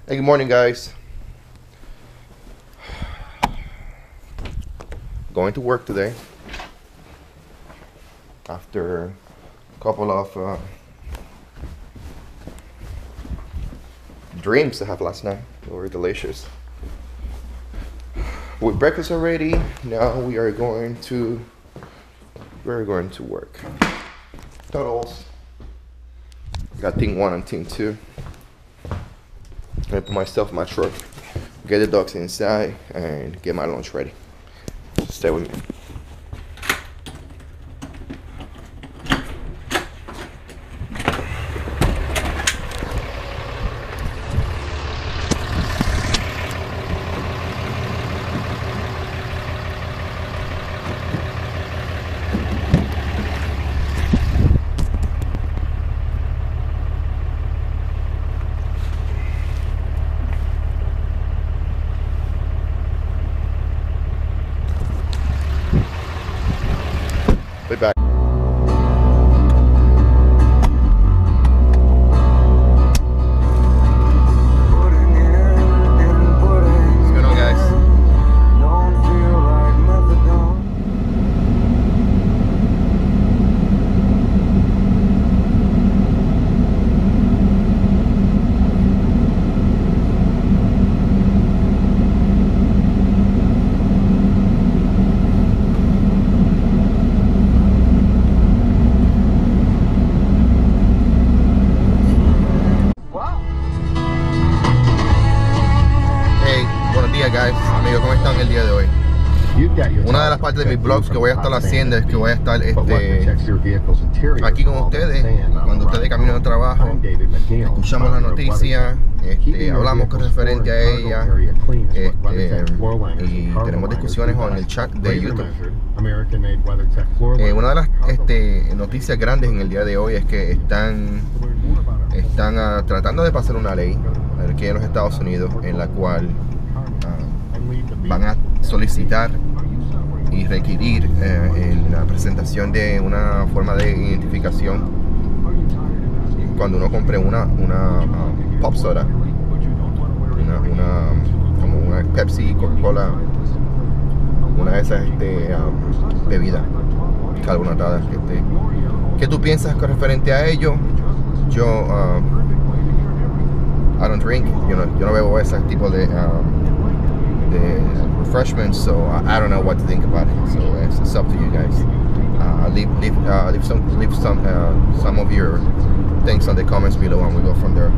Hey, good morning, guys. Going to work today after a couple of dreams I had last night. They were delicious. With breakfast already, now we're going to work. Totals. Got team 1 and team 2. I put myself in my truck, get the dogs inside, and get my lunch ready. So stay with me. Be back. Guys, amigos, ¿cómo están el día de hoy? Una de las partes de mis vlogs que voy a estar haciendo es que voy a estar aquí con ustedes cuando ustedes caminan al trabajo, escuchamos la noticia, hablamos con referente a ella, y tenemos discusiones en el chat de YouTube. Una de las noticias grandes en el día de hoy es que están tratando de pasar una ley aquí en los Estados Unidos en la cual van a solicitar y requerir la presentación de una forma de identificación cuando uno compre una pop soda, como una Pepsi, Coca-Cola, una de esas bebidas carbonatadas. ¿Qué tú piensas con referente a ello? Yo I don't drink, yo no bebo ese tipo de refreshments, so I don't know what to think about it. So it's up to you guys. Leave some of your things on the comments below, and we go from there.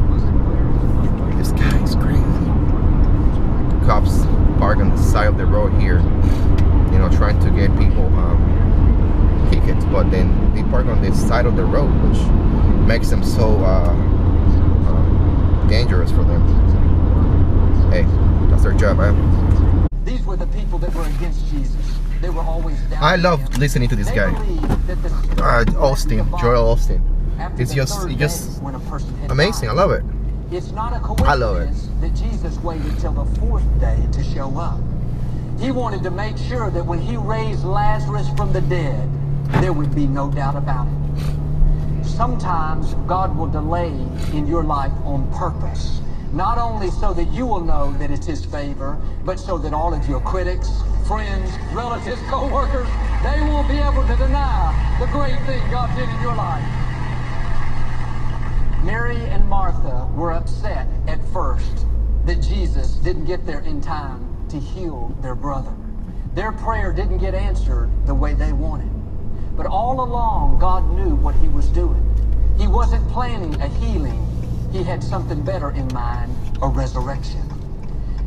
This guy is crazy. Cops park on the side of the road here, trying to get people tickets, but then they park on this side of the road, which makes them so dangerous for them. Hey, that's their job, man. These were the people that were against Jesus. They were always down. I love listening to this guy. Osteen, Joel Osteen. It's just amazing. I love it. It's not a coincidence that Jesus waited till the 4th day to show up. He wanted to make sure that when he raised Lazarus from the dead, there would be no doubt about it. Sometimes God will delay in your life on purpose. Not only so that you will know that it's his favor, but so that all of your critics, friends, relatives, co-workers, they won't be able to deny the great thing God did in your life. Mary and Martha were upset at first that Jesus didn't get there in time to heal their brother. Their prayer didn't get answered the way they wanted. But all along, God knew what he was doing. He wasn't planning a healing. He had something better in mind, a resurrection.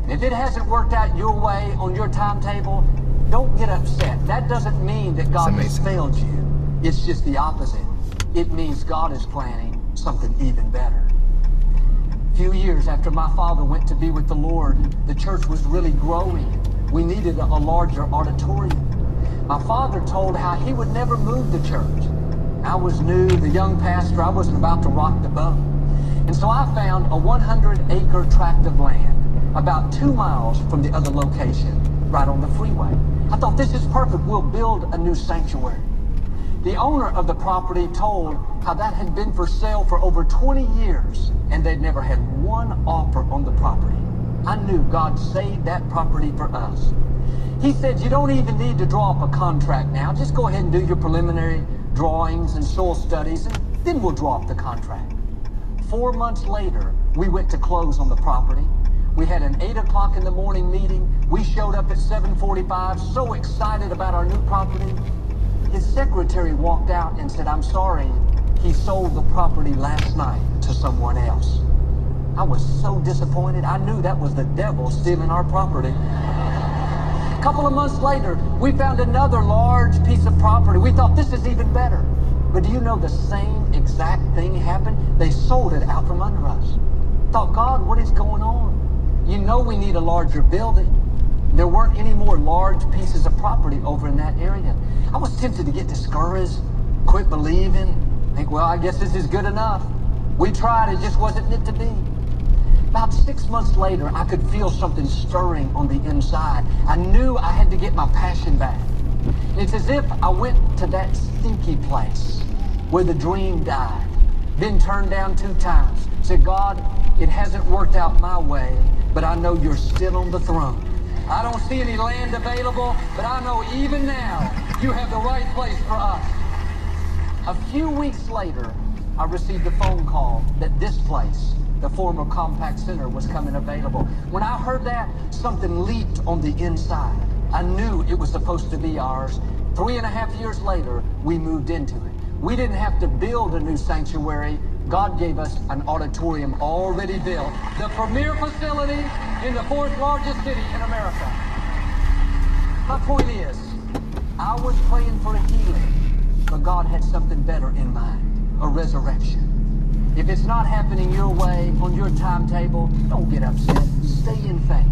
And if it hasn't worked out your way on your timetable, don't get upset. That doesn't mean that God has failed you. It's just the opposite. It means God is planning something even better. A few years after my father went to be with the Lord, the church was really growing. We needed a larger auditorium. My father told how he would never move the church. I was new, the young pastor, I wasn't about to rock the boat. And so I found a 100-acre tract of land about 2 miles from the other location, right on the freeway. I thought, this is perfect. We'll build a new sanctuary. The owner of the property told how that had been for sale for over 20 years and they'd never had one offer on the property. I knew God saved that property for us. He said, you don't even need to draw up a contract now. Just go ahead and do your preliminary drawings and soil studies, and then we'll draw up the contract. 4 months later, we went to close on the property. We had an 8 o'clock in the morning meeting. We showed up at 7:45, so excited about our new property. His secretary walked out and said, I'm sorry, he sold the property last night to someone else. I was so disappointed. I knew that was the devil stealing our property. A couple of months later, we found another large piece of property. We thought, this is even better. But do you know the same exact thing happened? They sold it out from under us. Thought, God, what is going on? You know we need a larger building. There weren't any more large pieces of property over in that area. I was tempted to get discouraged, quit believing, think, well, I guess this is good enough. We tried, it just wasn't meant to be. About 6 months later, I could feel something stirring on the inside. I knew I had to get my passion back. It's as if I went to that stinky place where the dream died, been turned down 2 times. Said, God, it hasn't worked out my way, but I know you're still on the throne. I don't see any land available, but I know even now you have the right place for us. A few weeks later, I received a phone call that this place, the former Compact Center, was coming available. When I heard that, something leaped on the inside. I knew it was supposed to be ours. 3.5 years later, we moved into it. We didn't have to build a new sanctuary. God gave us an auditorium already built. The premier facility in the 4th largest city in America. My point is, I was praying for a healing, but God had something better in mind, a resurrection. If it's not happening your way, on your timetable, don't get upset. Stay in faith.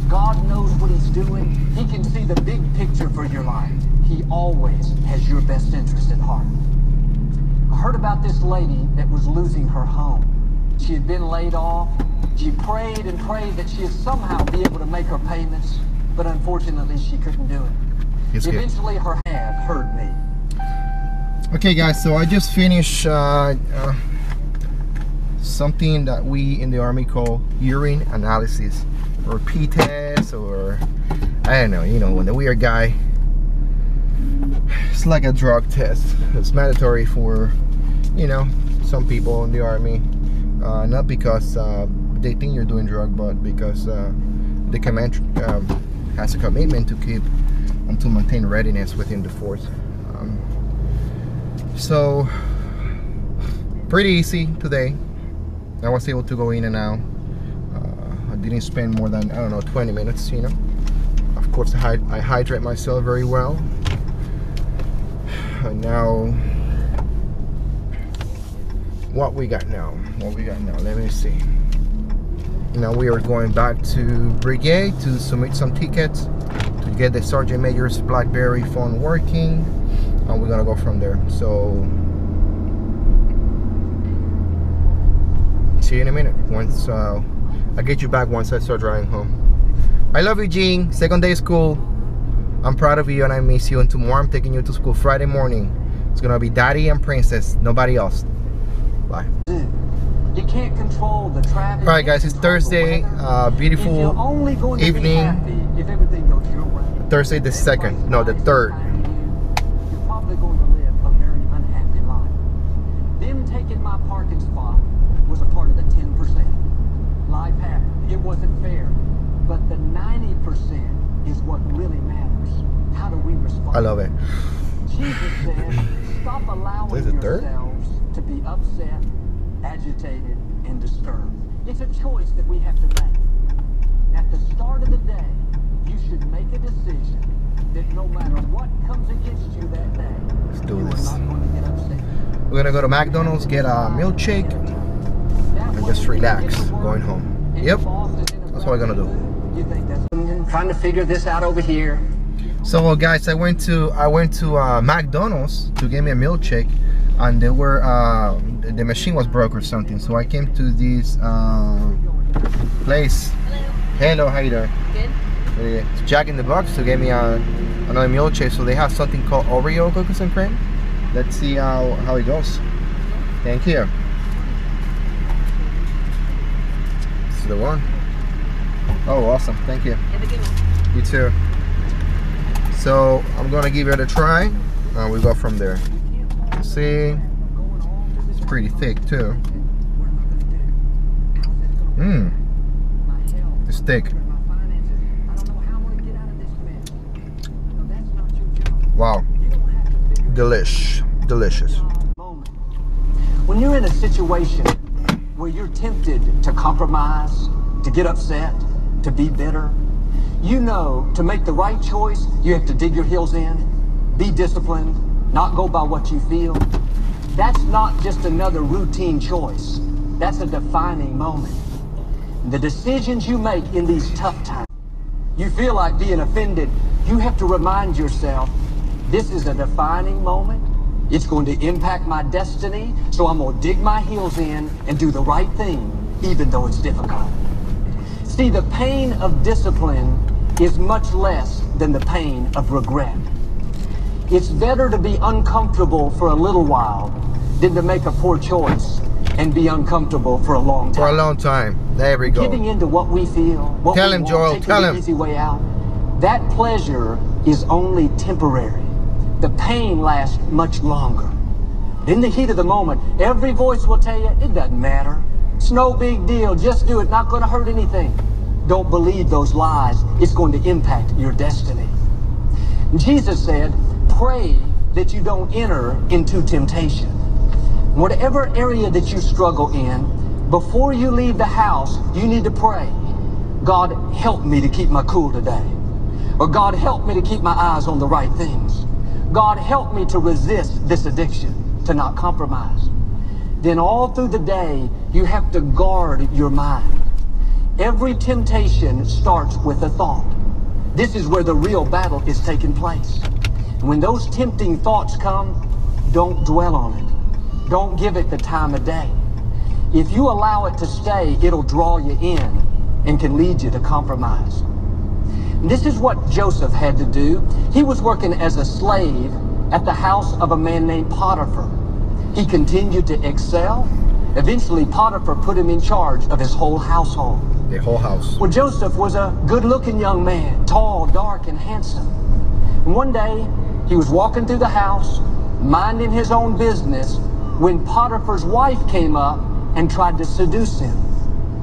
God knows what he's doing. He can see the big picture for your life. He always has your best interest at heart. I heard about this lady that was losing her home. She had been laid off. She prayed and prayed that she'd somehow be able to make her payments, but unfortunately she couldn't do it. Eventually her hand heard me. Okay guys, so I just finished something that we in the Army call urine analysis, or pee test, or I don't know, you know, when the weird guy. It's like a drug test. It's mandatory for, you know, some people in the Army, not because they think you're doing drug, but because the command has a commitment to keep and to maintain readiness within the force. So pretty easy today. I was able to go in and out. I didn't spend more than, I don't know, 20 minutes, you know. Of course, I hydrate myself very well. And now, what we got now? Let me see. Now we are going back to brigade to submit some tickets to get the Sergeant Major's BlackBerry phone working, and we're gonna go from there. So see you in a minute. Once I'll get you back once I start driving home. I love you, Jean. 2nd day of school. I'm proud of you and I miss you. And tomorrow I'm taking you to school Friday morning. It's gonna be Daddy and Princess, nobody else. Bye. You can't control the traffic. All right, guys, it's Thursday. Beautiful evening. If everything goes your way. Thursday the 2nd, no, the 3rd. You're probably going to live a very unhappy life. Them taking my parking spot was a part of the 10%. Life happened. It wasn't fair. But the 90% is what really matters. How do we respond? I love it. Jesus said, stop allowing yourselves to be upset, agitated, and disturbed. It's a choice that we have to make. At the start of the day, you should make a decision that no matter what comes against you that day, let's do you this. are not going to get upset. We're gonna go to McDonald's, get a milkshake, and just relax going home. Yep, that's what we're gonna do. You think that's trying to figure this out over here? So guys, I went to McDonald's to get me a milkshake, and they were the machine was broke or something. So I came to this place. Hello, how you doing? Good. Jack in the Box to get me another milkshake. So they have something called Oreo cookies and cream. let's see how it goes. Thank you. This is the one. Oh, awesome. Thank you. Have a good one. You too. So I'm gonna give it a try and we go from there. See, it's pretty thick too. It's thick. Wow, delicious. When you're in a situation where you're tempted to compromise, to get upset, to be bitter, you know to make the right choice, you have to dig your heels in, be disciplined, not go by what you feel. That's not just another routine choice. That's a defining moment. The decisions you make in these tough times, you feel like being offended, you have to remind yourself, this is a defining moment. It's going to impact my destiny, so I'm going to dig my heels in and do the right thing, even though it's difficult. See, the pain of discipline is much less than the pain of regret. It's better to be uncomfortable for a little while than to make a poor choice and be uncomfortable for a long time. For a long time. There we go. Giving into what we feel, what tell we him, want, Joel, taking tell the him. easy way out. That pleasure is only temporary. The pain lasts much longer. In the heat of the moment, every voice will tell you, it doesn't matter. It's no big deal. Just do it. Not going to hurt anything. Don't believe those lies. It's going to impact your destiny. Jesus said, pray that you don't enter into temptation. Whatever area that you struggle in, before you leave the house, you need to pray. God, help me to keep my cool today. Or God, help me to keep my eyes on the right things. God, help me to resist this addiction, to not compromise. Then all through the day, you have to guard your mind. Every temptation starts with a thought. This is where the real battle is taking place. And when those tempting thoughts come, don't dwell on it. Don't give it the time of day. If you allow it to stay, it'll draw you in and can lead you to compromise. This is what Joseph had to do. He was working as a slave at the house of a man named Potiphar. He continued to excel. Eventually, Potiphar put him in charge of his whole household. The whole house. Well, Joseph was a good-looking young man, tall, dark, and handsome. And one day, he was walking through the house, minding his own business, when Potiphar's wife came up and tried to seduce him.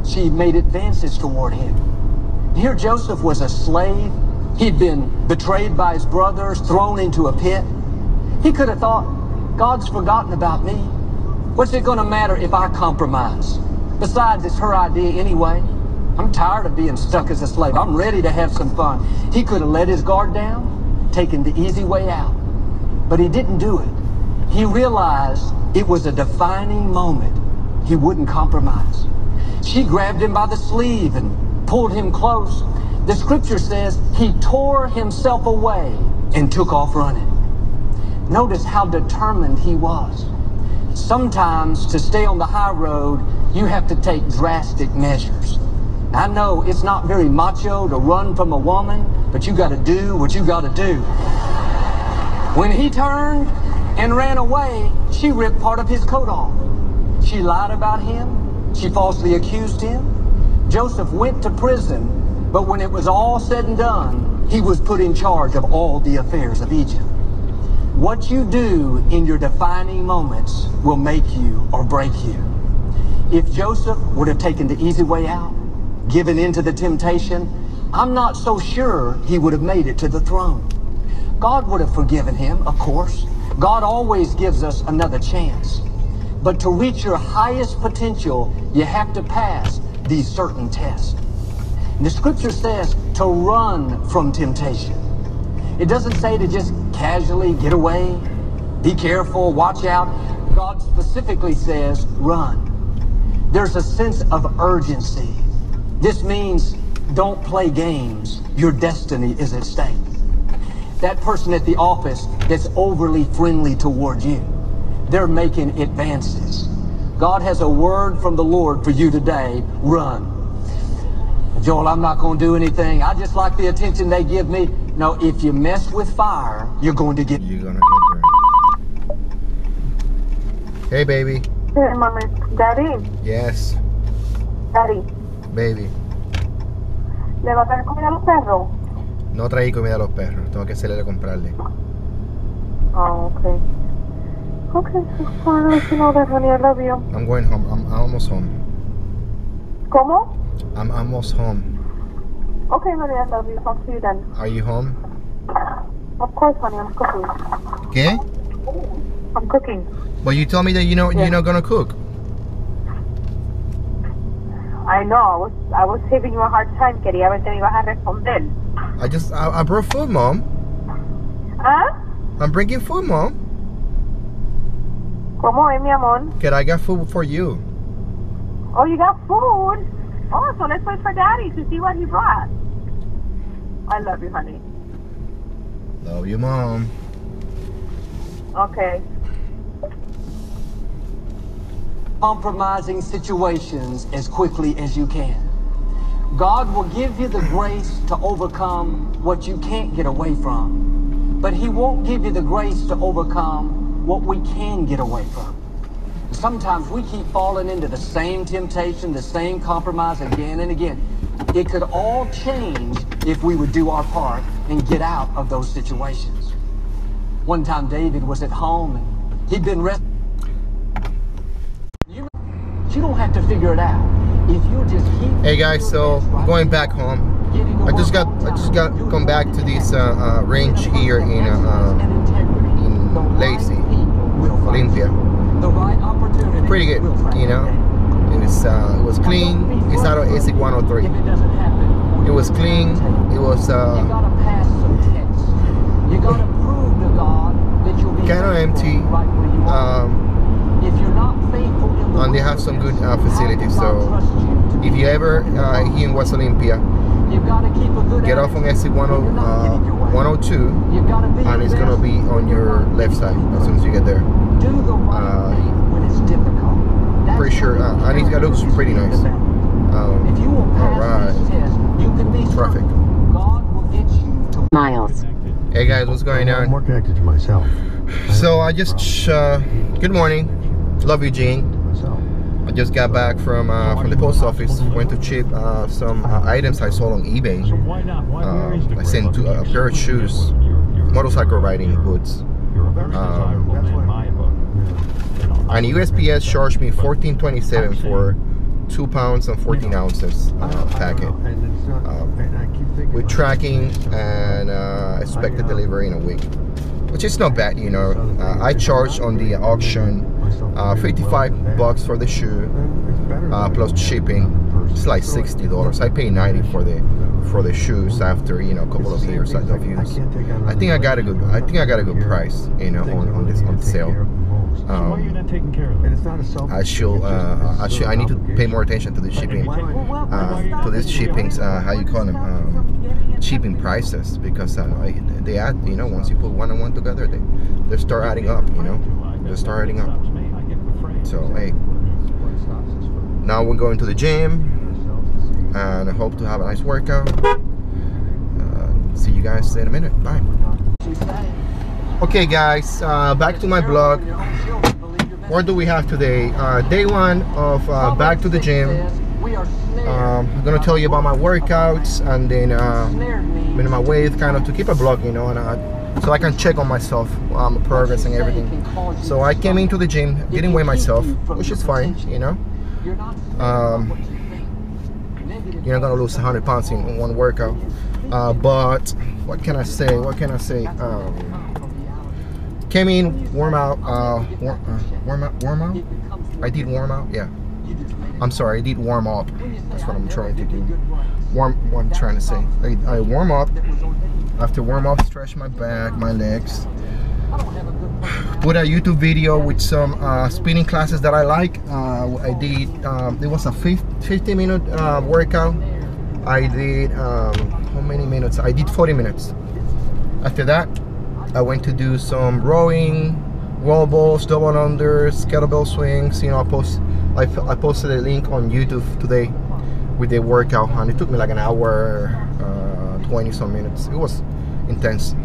She made advances toward him. Here Joseph was a slave. He'd been betrayed by his brothers, thrown into a pit. He could have thought, God's forgotten about me. What's it going to matter if I compromise? Besides, it's her idea anyway. I'm tired of being stuck as a slave. I'm ready to have some fun. He could have let his guard down, taken the easy way out. But he didn't do it. He realized it was a defining moment. He wouldn't compromise. She grabbed him by the sleeve and pulled him close. The scripture says he tore himself away and took off running. Notice how determined he was. Sometimes to stay on the high road, you have to take drastic measures. I know it's not very macho to run from a woman, but you got to do what you got to do. When he turned and ran away, she ripped part of his coat off. She lied about him. She falsely accused him. Joseph went to prison, but when it was all said and done, he was put in charge of all the affairs of Egypt. What you do in your defining moments will make you or break you. If Joseph would have taken the easy way out, given in to the temptation, I'm not so sure he would have made it to the throne. God would have forgiven him, of course. God always gives us another chance. But to reach your highest potential, you have to pass these certain tests. And the scripture says to run from temptation. It doesn't say to just casually get away, be careful, watch out. God specifically says run. There's a sense of urgency. This means don't play games. Your destiny is at stake. That person at the office that's overly friendly toward you, they're making advances. God has a word from the Lord for you today. Run. Joel, I'm not going to do anything. I just like the attention they give me. No, if you mess with fire, you're going to get burned. Hey, baby. Hey, mommy. Daddy. Yes. Daddy. Baby. ¿Le va a dar comida a los perros? No traí comida a los perros. Tengo que salir a comprarle. Oh, okay. Okay, just wanted to let you know that, honey. I love you. I'm going home. I'm almost home. ¿Cómo? I'm almost home. Okay, honey. I love you. Talk to you then. Are you home? Of course, honey. I'm cooking. ¿Qué? I'm cooking. But you told me that you're not gonna cook. I know. I was giving you a hard time. Quería ver si me ibas a responder. I brought food, Mom. ¿Ah? I'm bringing food, Mom. ¿Cómo es, mi amor? Kid, I got food for you. Oh, you got food? Oh, so let's wait for Daddy to see what he brought. I love you, honey. Love you, Mom. Okay. Compromising situations as quickly as you can. God will give you the grace to overcome what you can't get away from, but He won't give you the grace to overcome what we can get away from. Sometimes we keep falling into the same temptation, the same compromise again and again. It could all change if we would do our part and get out of those situations. One time David was at home and he'd been resting. You don't have to figure it out. If you just keep. Hey guys, so I'm going back home. I just got come back to this range here in Lacey, Olympia. Pretty good, you know. It was clean. It's out of ASIC 103. It was clean. It was kind of empty. And they have some good facilities. So if you ever here in West Olympia, get off on exit 102, and it's gonna be on your left side as soon as you get there. Pretty sure, and it looks pretty nice. Alright, traffic. Miles. Hey guys, what's going on? I'm more connected to myself. So I just good morning. Love you, Gene. I just got back from the post office. Went to ship some items I saw on eBay. I sent a pair of shoes, motorcycle riding boots. And USPS charged me $14.27 for 2 pounds and 14 ounces packet. With tracking and expected delivery in a week, which is not bad, you know. I charged on the auction $55 for the shoe plus shipping. It's like $60. I paid $90 for the shoes after, you know, a couple of years of use. I think I got a good price, you know, on the sale. I need to pay more attention to the shipping, to these shippings, how you call them, shipping prices, because they add, you know, once you put one and one together, they start adding up, you know, they start adding up. So hey, now we're going to the gym, and I hope to have a nice workout. See you guys in a minute. Bye. Okay guys, back to my vlog. What do we have today? Day one of back to the gym. I'm gonna tell you about my workouts, and then my weight, kind of to keep a vlog, you know, and so I can check on myself, progress and everything. So I came into the gym, didn't weigh myself, which is fine, you know. You're not gonna lose 100 pounds in one workout. But what can I say? Came in, warm out. I did warm out. Yeah. I'm sorry, I did warm up. That's what I'm trying to do. What I'm trying to say. I warm up. After warm up, stretch my back, my legs. Put a YouTube video with some spinning classes that I like. I did. It was a 50-minute workout. I did how many minutes? I did 40 minutes. After that, I went to do some rowing, wall balls, double unders, kettlebell swings. You know, I posted a link on YouTube today with the workout, and it took me like an hour, 20 some minutes. It was intense.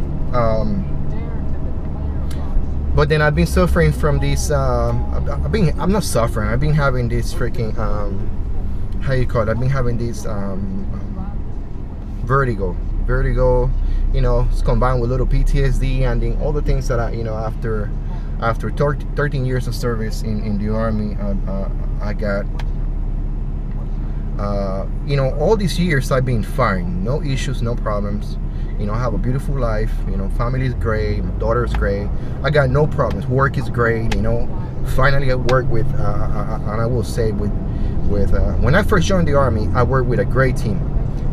But then I've been suffering from this. I'm not suffering. I've been having this freaking how you call it? I've been having this vertigo. You know, it's combined with a little PTSD, and then all the things that I, you know, after 13 years of service in the Army, I got. You know, all these years I've been fine, no issues, no problems. You know, I have a beautiful life. You know, family is great, my daughter is great. I got no problems. Work is great. You know, finally I work with, and I will say with when I first joined the Army, I worked with a great team.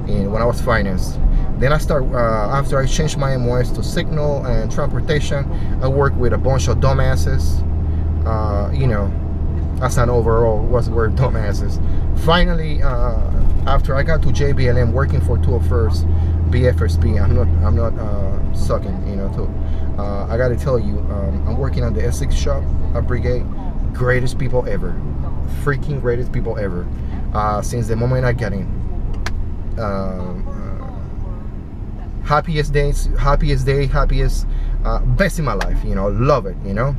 And when I was finance, then I start after I changed my MOS to signal and transportation, I worked with a bunch of dumbasses. You know, as an overall was word dumbasses. Finally, after I got to JBLM working for 201st BFSB, I'm not sucking, you know. I got to tell you, I'm working on the Essex shop at Brigade. Greatest people ever, freaking greatest people ever. Since the moment I got in, happiest day, best in my life. You know, love it. You know,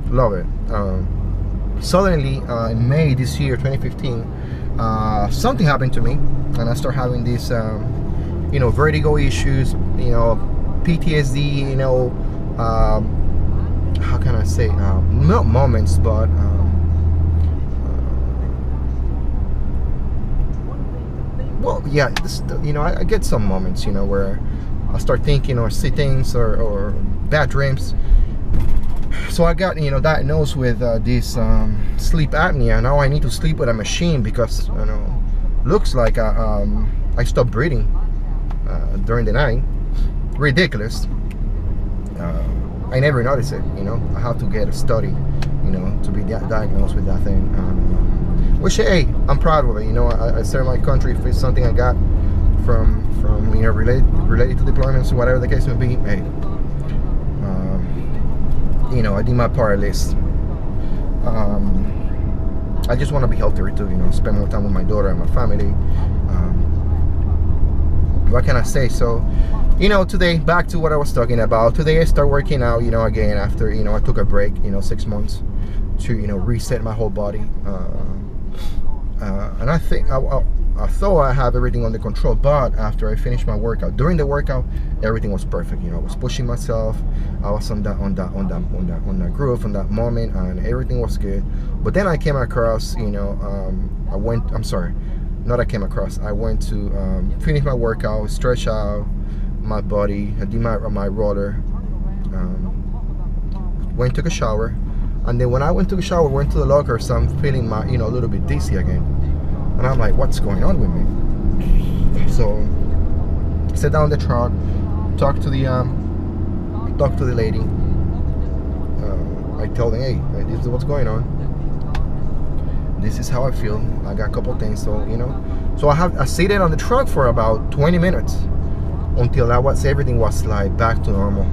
love it. Suddenly, in May this year, 2015, something happened to me, and I started having these, you know, vertigo issues, you know, PTSD, you know, how can I say, not moments, but well, yeah, you know, I get some moments, you know, where I start thinking or see things or bad dreams. So I got, you know, diagnosed with this sleep apnea. Now I need to sleep with a machine because, you know, looks like I stopped breathing during the night. Ridiculous. I never noticed it, you know. I have to get a study, you know, to be diagnosed with that thing. Which, hey, I'm proud of it. You know, I serve my country. If it's something I got from you know, related to deployments, whatever the case may be, hey. You know, I did my part at least. I just want to be healthier too, you know, spend more time with my daughter and my family. What can I say? So, you know, today, back to what I was talking about. Today I start working out, you know, again after, you know, I took a break, you know, 6 months to, you know, reset my whole body. And I think I thought I have everything under control, but after I finished my workout, during the workout, everything was perfect. You know, I was pushing myself. I was on that groove, on that moment, and everything was good. But then I came across, you know, I went to finish my workout, stretch out my body, I did my roller, went took a shower, and then when I went to the shower, went to the locker, so I'm feeling my, you know, a little bit dizzy again. And I'm like, what's going on with me? So, sit down in the truck, talk to the lady. I tell them, hey, this is what's going on. This is how I feel. I got a couple things, so, you know. So I seated on the truck for about 20 minutes until everything was like back to normal.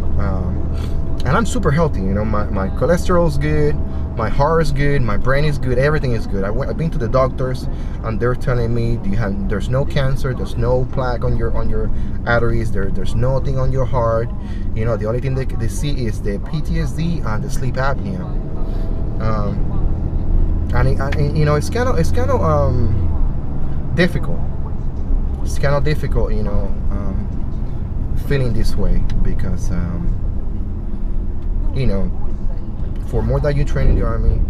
And I'm super healthy, you know. My cholesterol's good. My heart is good, my brain is good, everything is good. I've been to the doctors, and they're telling me there's no cancer, there's no plaque on your arteries, there's nothing on your heart. You know, the only thing they see is the PTSD and the sleep apnea. And you know, it's kind of difficult. It's kind of difficult, you know, feeling this way because you know, for more that you train in the Army,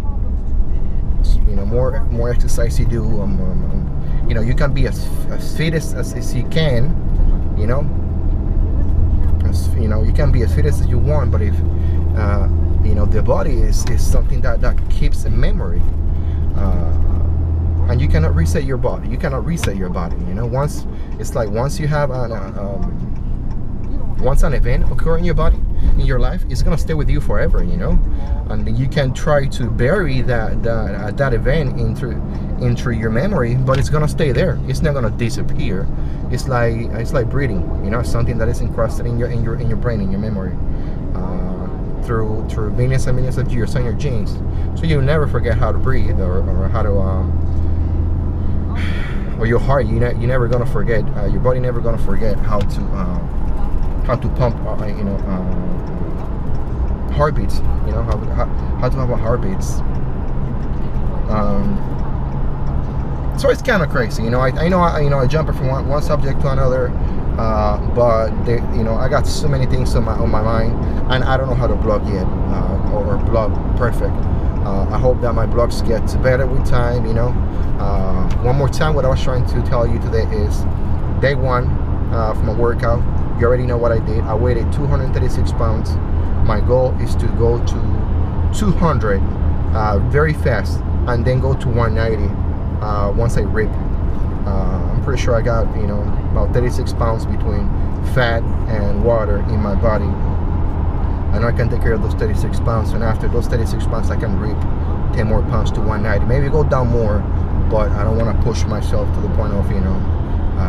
you know, more exercise you do, you know, you can be as fit as you can, you know, you can be as fit as you want, but if you know, the body is something that keeps a memory, and you cannot reset your body. You know, once you have once an event occur in your body, in your life, it's gonna stay with you forever, you know. And you can try to bury that event into your memory, but it's gonna stay there. It's not gonna disappear. It's like breathing, you know, something that is encrusted in your brain, in your memory, through millions and millions of years on your genes. So you never forget how to breathe or how to or your heart. You never gonna forget. Your body never gonna forget how to pump, you know, heartbeats, you know, how to have a heartbeats. So it's kind of crazy, you know. I know I jump from one subject to another, but you know, I got so many things on my mind, and I don't know how to blog yet, or blog perfect. I hope that my blogs get better with time, you know. One more time, what I was trying to tell you today is day one of my workout. You already know what I did. I weighed 236 pounds. My goal is to go to 200 very fast, and then go to 190 once I rip. I'm pretty sure I got, you know, about 36 pounds between fat and water in my body. I know I can take care of those 36 pounds, and after those 36 pounds I can rip 10 more pounds to 190. Maybe go down more, but I don't want to push myself to the point of, you know,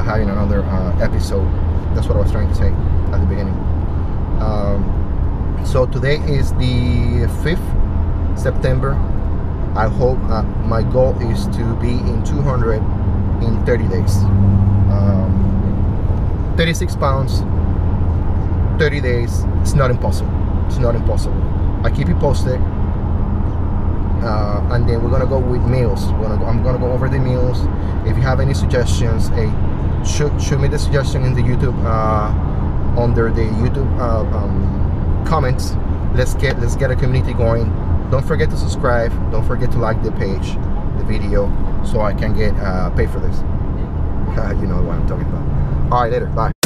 having another episode. That's what I was trying to say at the beginning. So today is the 5th September. I hope my goal is to be in 200 in 30 days. 36 pounds, 30 days. It's not impossible. It's not impossible. I keep you posted. And then we're gonna go with meals. I'm gonna go over the meals. If you have any suggestions, hey, shoot me the suggestion in the YouTube, under the YouTube comments. Let's get a community going. Don't forget to subscribe. Don't forget to like the page, the video, so I can get paid for this. You know what I'm talking about. All right, later. Bye.